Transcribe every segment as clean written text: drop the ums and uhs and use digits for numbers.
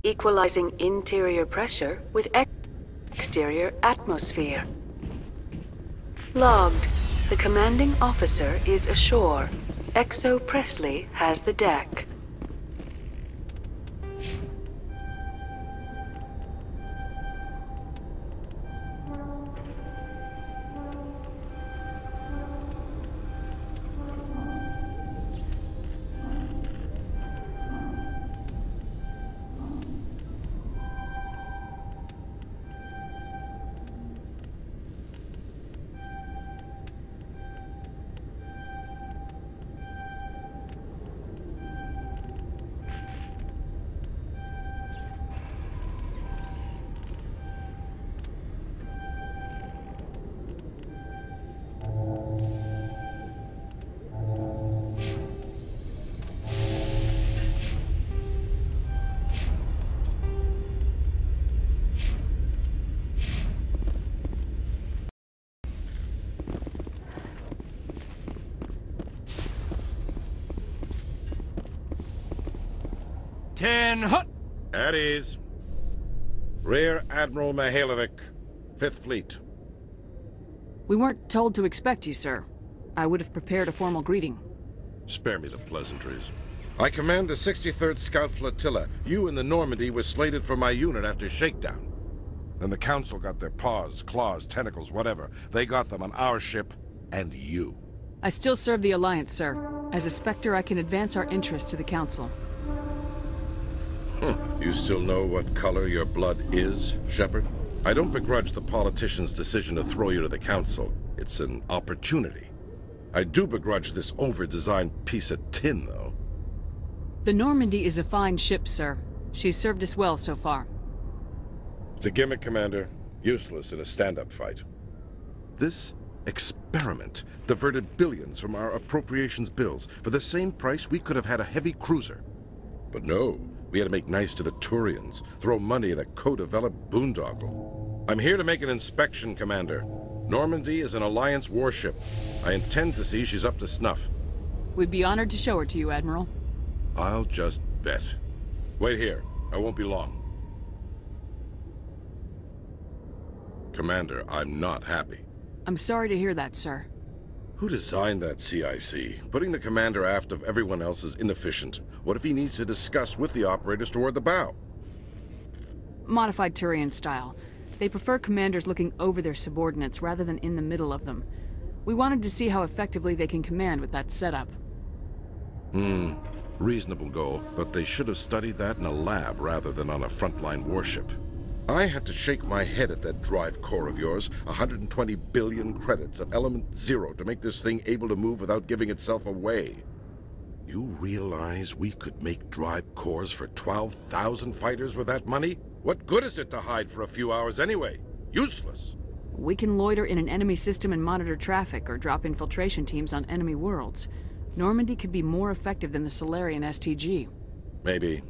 equalizing interior pressure with exterior atmosphere. Logged. The commanding officer is ashore. Exo Presley has the deck. At ease. Rear Admiral Mihailovic, 5th Fleet. We weren't told to expect you, sir. I would have prepared a formal greeting. Spare me the pleasantries. I command the 63rd Scout Flotilla. You and the Normandy were slated for my unit after shakedown. Then the Council got their paws, claws, tentacles, whatever. They got them on our ship, and you. I still serve the Alliance, sir. As a Spectre, I can advance our interests to the Council. You still know what color your blood is, Shepard? I don't begrudge the politician's decision to throw you to the Council. It's an opportunity. I do begrudge this over-designed piece of tin, though. The Normandy is a fine ship, sir. She's served us well so far. It's a gimmick, Commander. Useless in a stand-up fight. This experiment diverted billions from our appropriations bills. For the same price, we could have had a heavy cruiser. But no. We had to make nice to the Turians, throw money at a co-developed boondoggle. I'm here to make an inspection, Commander. Normandy is an Alliance warship. I intend to see she's up to snuff. We'd be honored to show her to you, Admiral. I'll just bet. Wait here. I won't be long. Commander, I'm not happy. I'm sorry to hear that, sir. Who designed that CIC? Putting the commander aft of everyone else is inefficient. What if he needs to discuss with the operators toward the bow? Modified Turian style. They prefer commanders looking over their subordinates rather than in the middle of them. We wanted to see how effectively they can command with that setup. Reasonable goal, but they should have studied that in a lab rather than on a frontline warship. I had to shake my head at that drive core of yours. 120 billion credits of element 0 to make this thing able to move without giving itself away. You realize we could make drive cores for 12,000 fighters with that money? What good is it to hide for a few hours anyway? Useless. We can loiter in an enemy system and monitor traffic or drop infiltration teams on enemy worlds. Normandy could be more effective than the Solarian STG. Maybe.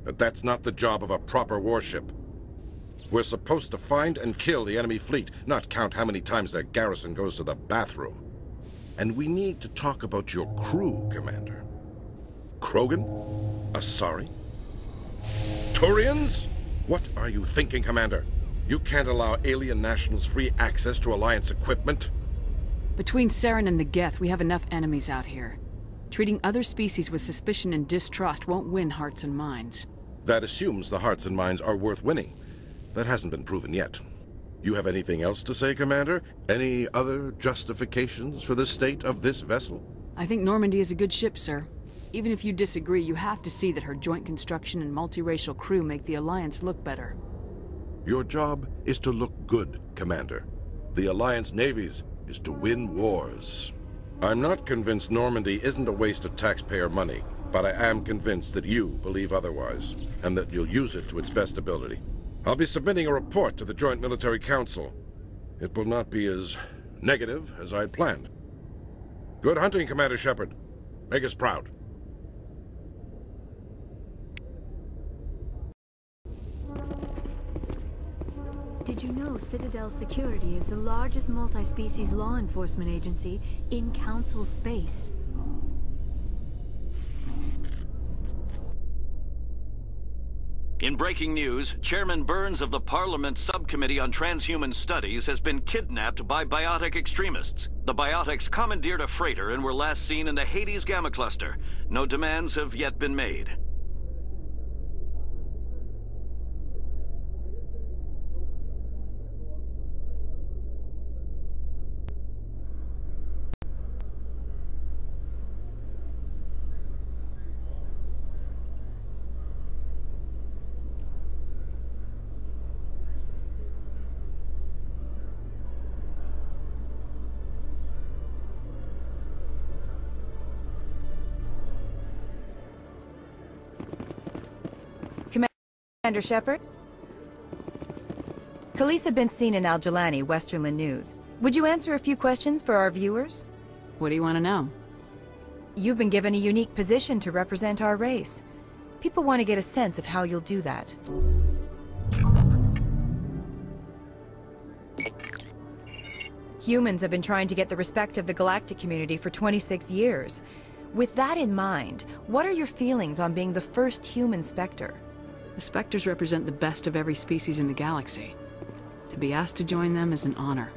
But that's not the job of a proper warship. We're supposed to find and kill the enemy fleet, not count how many times their garrison goes to the bathroom. And we need to talk about your crew, Commander. Krogan? Asari? Turians? What are you thinking, Commander? You can't allow alien nationals free access to Alliance equipment? Between Saren and the Geth, we have enough enemies out here. Treating other species with suspicion and distrust won't win hearts and minds. That assumes the hearts and minds are worth winning. That hasn't been proven yet. You have anything else to say, Commander? Any other justifications for the state of this vessel? I think Normandy is a good ship, sir. Even if you disagree, you have to see that her joint construction and multiracial crew make the Alliance look better. Your job is to look good, Commander. The Alliance navies is to win wars. I'm not convinced Normandy isn't a waste of taxpayer money, but I am convinced that you believe otherwise, and that you'll use it to its best ability. I'll be submitting a report to the Joint Military Council. It will not be as negative as I'd planned. Good hunting, Commander Shepard. Make us proud. Did you know Citadel Security is the largest multi-species law enforcement agency in Council space? All 1 Alliance In breaking news, Chairman Burns of the Parliament Subcommittee on Transhuman Studies has been kidnapped by biotic extremists. The biotics commandeered a freighter and were last seen in the Hades Gamma Cluster. No demands have yet been made. Commander Shepard? Khalees had been seen in Al-Jalani, Westerland News. Would you answer a few questions for our viewers? What do you want to know? You've been given a unique position to represent our race. People want to get a sense of how you'll do that. Humans have been trying to get the respect of the galactic community for 26 years. With that in mind, what are your feelings on being the first human Spectre? The Spectres represent the best of every species in the galaxy. To be asked to join them is an honor.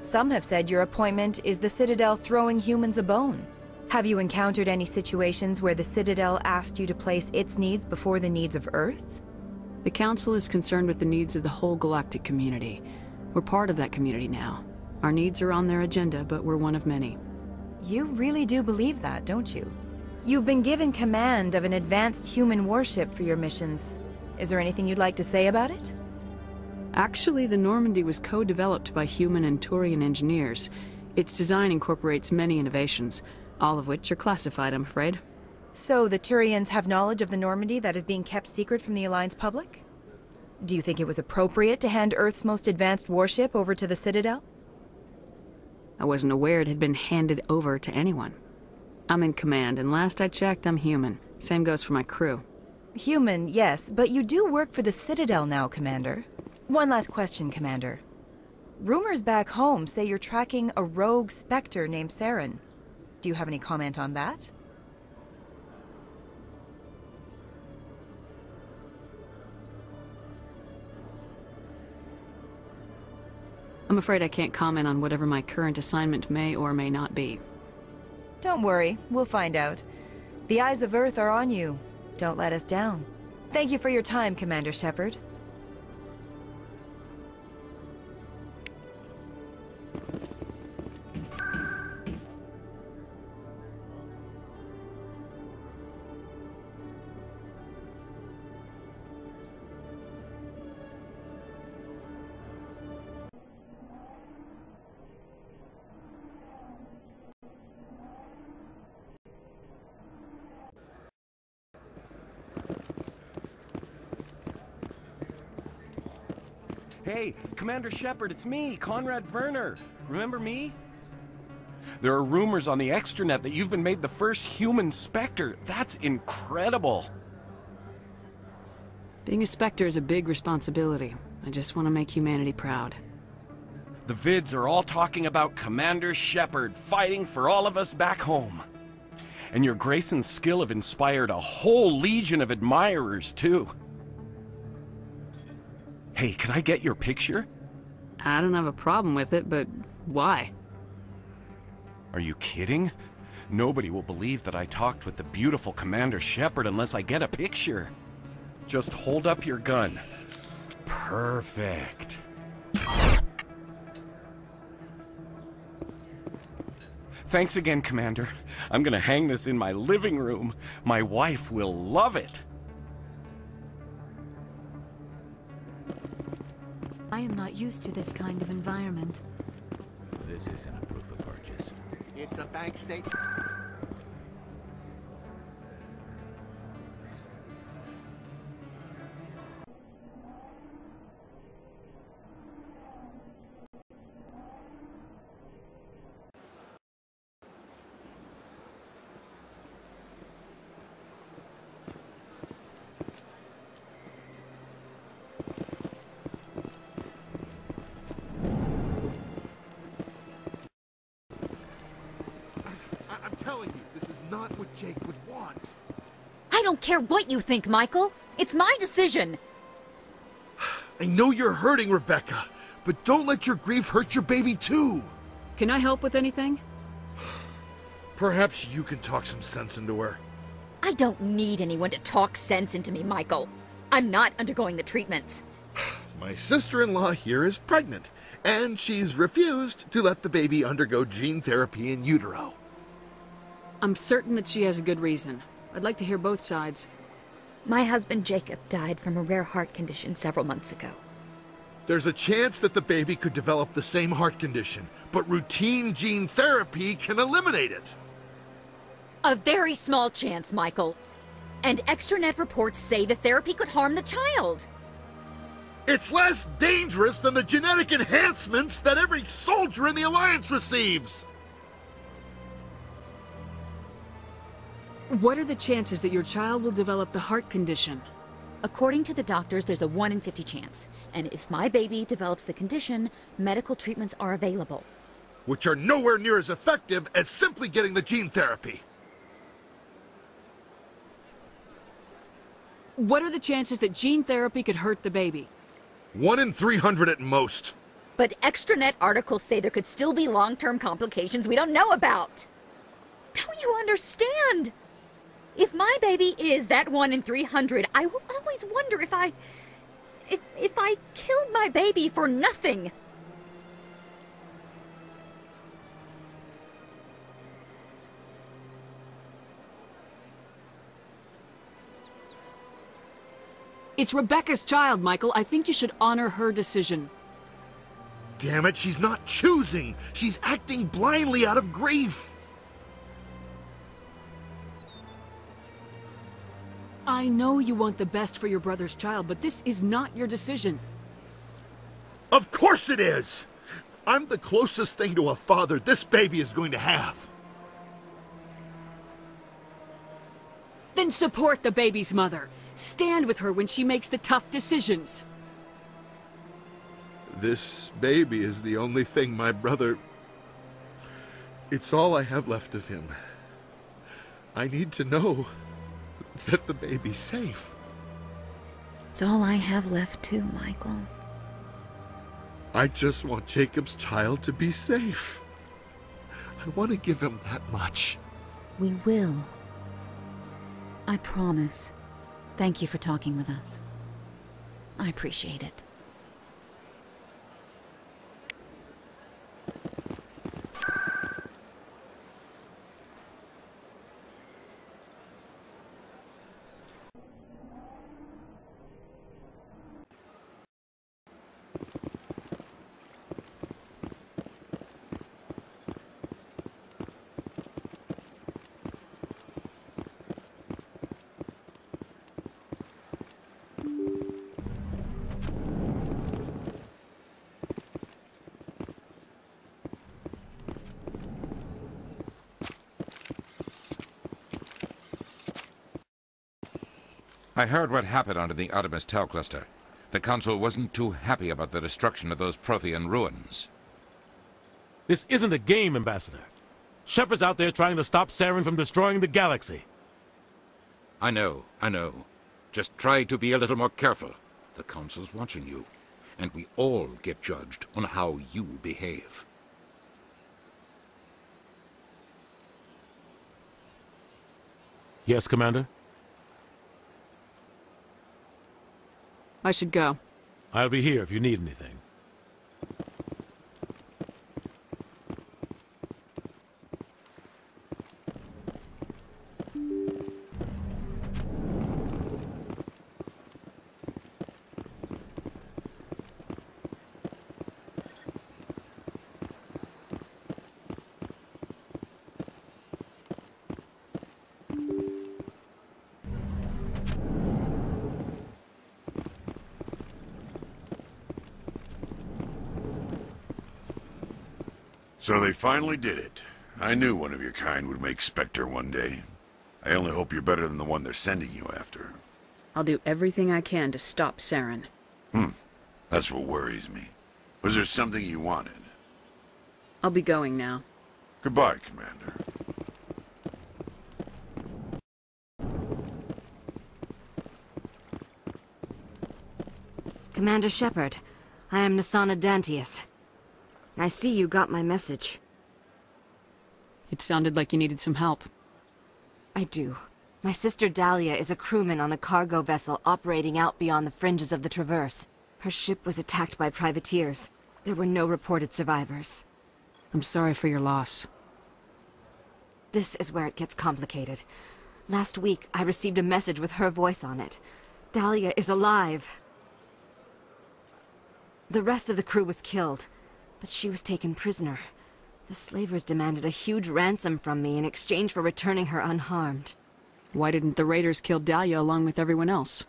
Some have said your appointment is the Citadel throwing humans a bone. Have you encountered any situations where the Citadel asked you to place its needs before the needs of Earth? The Council is concerned with the needs of the whole galactic community. We're part of that community now. Our needs are on their agenda, but we're one of many. You really do believe that, don't you? You've been given command of an advanced human warship for your missions. Is there anything you'd like to say about it? Actually, the Normandy was co-developed by human and Turian engineers. Its design incorporates many innovations, all of which are classified, I'm afraid. So the Turians have knowledge of the Normandy that is being kept secret from the Alliance public? Do you think it was appropriate to hand Earth's most advanced warship over to the Citadel? I wasn't aware it had been handed over to anyone. I'm in command, and last I checked, I'm human. Same goes for my crew. Human, yes, but you do work for the Citadel now, Commander. One last question, Commander. Rumors back home say you're tracking a rogue Spectre named Saren. Do you have any comment on that? I'm afraid I can't comment on whatever my current assignment may or may not be. Don't worry, we'll find out. The eyes of Earth are on you. Don't let us down. Thank you for your time, Commander Shepard. Hey, Commander Shepard, it's me, Conrad Werner. Remember me? There are rumors on the extranet that you've been made the first human Spectre. That's incredible. Being a Spectre is a big responsibility. I just want to make humanity proud. The vids are all talking about Commander Shepard fighting for all of us back home. And your grace and skill have inspired a whole legion of admirers, too. Hey, can I get your picture? I don't have a problem with it, but why? Are you kidding? Nobody will believe that I talked with the beautiful Commander Shepard unless I get a picture. Just hold up your gun. Perfect. Thanks again, Commander. I'm gonna hang this in my living room. My wife will love it. I am not used to this kind of environment. This isn't a proof of purchase. It's a bank statement. I'm telling you, this is not what Jake would want. I don't care what you think, Michael. It's my decision. I know you're hurting, Rebecca, but don't let your grief hurt your baby too. Can I help with anything? Perhaps you can talk some sense into her. I don't need anyone to talk sense into me, Michael. I'm not undergoing the treatments. My sister-in-law here is pregnant, and she's refused to let the baby undergo gene therapy in utero. I'm certain that she has a good reason. I'd like to hear both sides. My husband Jacob died from a rare heart condition several months ago. There's a chance that the baby could develop the same heart condition, but routine gene therapy can eliminate it. A very small chance, Michael. And extranet reports say the therapy could harm the child. It's less dangerous than the genetic enhancements that every soldier in the Alliance receives! What are the chances that your child will develop the heart condition? According to the doctors, there's a 1 in 50 chance. And if my baby develops the condition, medical treatments are available. Which are nowhere near as effective as simply getting the gene therapy. What are the chances that gene therapy could hurt the baby? 1 in 300 at most. But extranet articles say there could still be long-term complications we don't know about. Don't you understand? If my baby is that 1 in 300, I will always wonder if I killed my baby for nothing. It's Rebecca's child, Michael. I think you should honor her decision. Damn it, she's not choosing. She's acting blindly out of grief. I know you want the best for your brother's child, but this is not your decision. Of course it is! I'm the closest thing to a father this baby is going to have. Then support the baby's mother. Stand with her when she makes the tough decisions. This baby is the only thing my brother... It's all I have left of him. I need to know that the baby's safe. It's all I have left too, Michael. I just want Jacob's child to be safe. I want to give him that much. We will. I promise. Thank you for talking with us. I appreciate it. I heard what happened under the Artemis Tau cluster. The Council wasn't too happy about the destruction of those Prothean ruins. This isn't a game, Ambassador. Shepard's out there trying to stop Saren from destroying the galaxy. I know. Just try to be a little more careful. The Council's watching you, and we all get judged on how you behave. Yes, Commander? I should go. I'll be here if you need anything. So they finally did it. I knew one of your kind would make Spectre one day. I only hope you're better than the one they're sending you after. I'll do everything I can to stop Saren. That's what worries me. Was there something you wanted? I'll be going now. Goodbye, Commander. Commander Shepard, I am Nasana Dantius. I see you got my message. It sounded like you needed some help. I do. My sister Dahlia is a crewman on the cargo vessel operating out beyond the fringes of the Traverse. Her ship was attacked by privateers. There were no reported survivors. I'm sorry for your loss. This is where it gets complicated. Last week, I received a message with her voice on it. Dahlia is alive. The rest of the crew was killed, but she was taken prisoner. The slavers demanded a huge ransom from me in exchange for returning her unharmed. Why didn't the raiders kill Dahlia along with everyone else?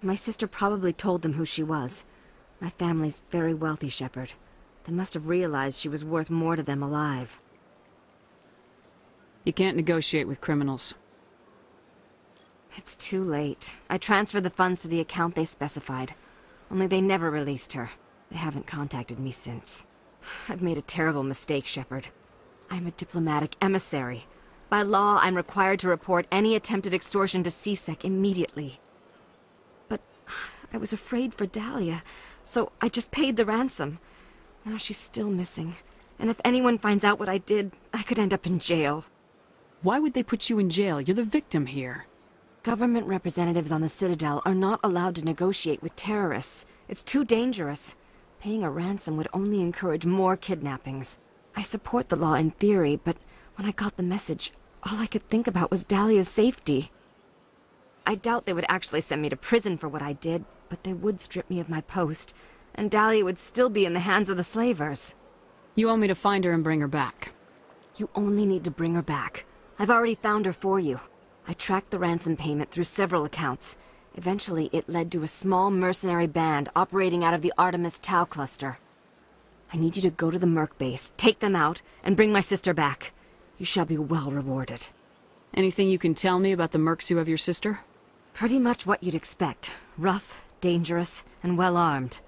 My sister probably told them who she was. My family's very wealthy, Shepard. They must have realized she was worth more to them alive. You can't negotiate with criminals. It's too late. I transferred the funds to the account they specified. Only they never released her. They haven't contacted me since. I've made a terrible mistake, Shepard. I'm a diplomatic emissary. By law, I'm required to report any attempted extortion to CSEC immediately. But I was afraid for Dahlia, so I just paid the ransom. Now she's still missing, and if anyone finds out what I did, I could end up in jail. Why would they put you in jail? You're the victim here. Government representatives on the Citadel are not allowed to negotiate with terrorists. It's too dangerous. Paying a ransom would only encourage more kidnappings. I support the law in theory, but when I got the message, all I could think about was Dahlia's safety. I doubt they would actually send me to prison for what I did, but they would strip me of my post, and Dahlia would still be in the hands of the slavers. You want me to find her and bring her back? You only need to bring her back. I've already found her for you. I tracked the ransom payment through several accounts. Eventually, it led to a small mercenary band operating out of the Artemis Tau cluster. I need you to go to the Merc base, take them out, and bring my sister back. You shall be well rewarded. Anything you can tell me about the Mercs who have your sister? Pretty much what you'd expect. Rough, dangerous, and well-armed.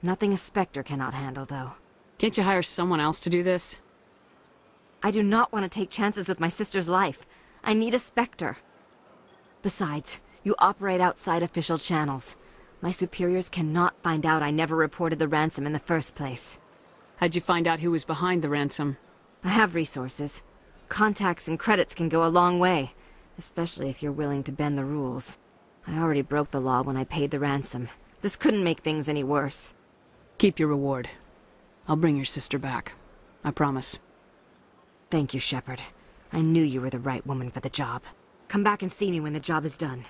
Nothing a Spectre cannot handle, though. Can't you hire someone else to do this? I do not want to take chances with my sister's life. I need a Spectre. Besides, you operate outside official channels. My superiors cannot find out I never reported the ransom in the first place. How'd you find out who was behind the ransom? I have resources. Contacts and credits can go a long way, especially if you're willing to bend the rules. I already broke the law when I paid the ransom. This couldn't make things any worse. Keep your reward. I'll bring your sister back. I promise. Thank you, Shepard. I knew you were the right woman for the job. Come back and see me when the job is done.